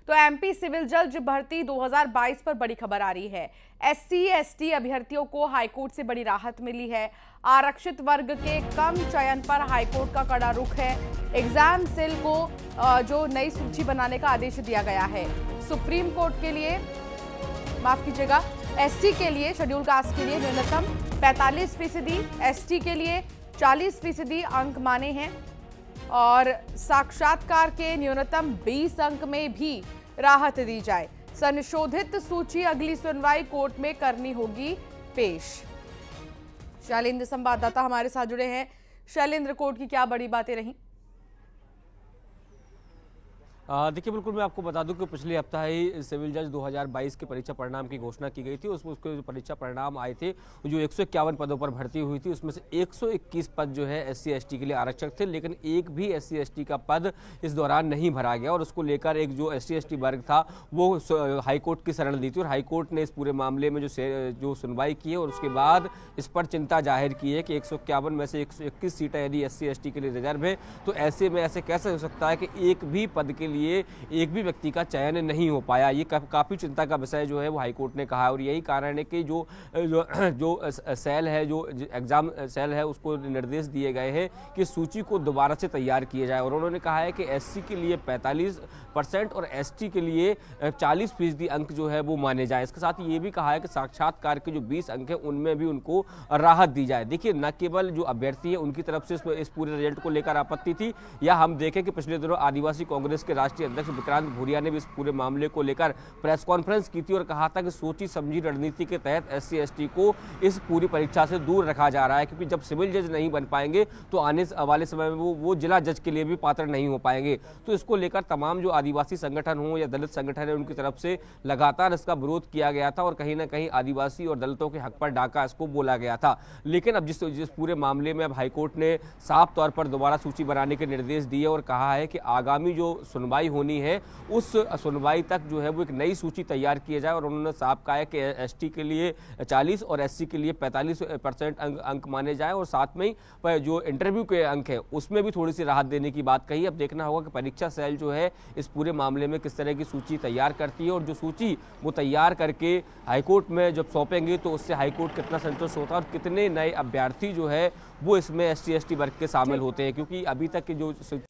तो MP civil जज भर्ती 2022 पर बड़ी खबर आ रही है। SC/ST अभ्यर्थियों को हाईकोर्ट से बड़ी राहत मिली है। आरक्षित वर्ग के कम चयन पर हाईकोर्ट का कड़ा रुख है। एग्जाम सेल को जो नई सूची बनाने का आदेश दिया गया है। सुप्रीम कोर्ट के लिए, माफ कीजिएगा, SC के लिए, शेड्यूल कास्ट के लिए न्यूनतम 45%, ST के लिए 40% अंक माने हैं और साक्षात्कार के न्यूनतम 20 अंक में भी राहत दी जाए। संशोधित सूची अगली सुनवाई कोर्ट में करनी होगी पेश। शैलेंद्र संवाददाता हमारे साथ जुड़े हैं। शैलेंद्र, कोर्ट की क्या बड़ी बातें रही? देखिए, बिल्कुल मैं आपको बता दूं कि पिछले हफ्ता ही सिविल जज 2022 के परीक्षा परिणाम की घोषणा की गई थी। उसमें उसके जो परीक्षा परिणाम आए थे, जो 151 पदों पर भर्ती हुई थी, उसमें से 121 पद जो है SC/ST के लिए आरक्षक थे, लेकिन एक भी SC/ST का पद इस दौरान नहीं भरा गया और उसको लेकर एक जो SC/ST वर्ग था वो हाईकोर्ट की शरण ली थी और हाईकोर्ट ने इस पूरे मामले में जो सुनवाई की है और उसके बाद इस पर चिंता जाहिर की है कि 151 में से 121 सीटें यदि SC/ST के लिए रिजर्व है तो ऐसे में ऐसे कैसे हो सकता है कि एक भी पद के लिए एक भी व्यक्ति का चयन नहीं हो पाया। ये काफी चिंता का विषय जो है वो हाईकोर्ट ने कहा और यही कारण है कि जो सेल है, जो एग्जाम सेल है, उसको निर्देश दिए गए हैं कि सूची को दोबारा से तैयार किया जाए और उन्होंने कहा है कि SC के लिए 45% और ST के लिए 40% अंक जो है वो माने जाए। इसके साथ ये भी कहा है कि साक्षात्कार के जो 20 अंक है उनमें भी उनको राहत दी जाए। देखिए, न केवल जो अभ्यर्थी है उनकी तरफ से इस पूरे रिजल्ट को लेकर आपत्ति थी, या हम देखें कि पिछले दिनों आदिवासी कांग्रेस के राष्ट्रीय अध्यक्ष विक्रांत भूरिया ने भी इस पूरे मामले को लेकर प्रेस कॉन्फ्रेंस की थी और कहा था कि सोची समझी रणनीति के तहत SC/ST को इस पूरी परीक्षा से दूर रखा जा रहा है, क्योंकि जब सिविल जज नहीं बन पाएंगे तो आने वाले समय में वो जिला जज के लिए भी पात्र नहीं हो पाएंगे। तो इसको लेकर तमाम जो आदिवासी संगठन हो या दलित संगठन है, उनकी तरफ से लगातार इसका विरोध किया गया था और कहीं ना कहीं आदिवासी और दलितों के हक पर डाका इसको बोला गया था। लेकिन अब जिस पूरे मामले में अब हाईकोर्ट ने साफ तौर पर दोबारा सूची बनाने के निर्देश दिए और कहा है कि आगामी जो सुनवाई होनी है उस सुनवाई तक जो है वो एक नई सूची तैयार किया जाए और उन्होंने साफ कहा है कि ST के लिए 40 और SC के लिए 45% अंक माने जाए और साथ में ही जो इंटरव्यू के अंक है उसमें भी थोड़ी सी राहत देने की बात कही। अब देखना होगा कि परीक्षा सेल जो है इस पूरे मामले में किस तरह की सूची तैयार करती है और जो सूची वो तैयार करके हाईकोर्ट में जब सौंपेंगे तो उससे हाईकोर्ट कितना संतुष्ट होता है और कितने नए अभ्यर्थी जो है वो इसमें SC/ST वर्ग के शामिल होते हैं, क्योंकि अभी तक की जो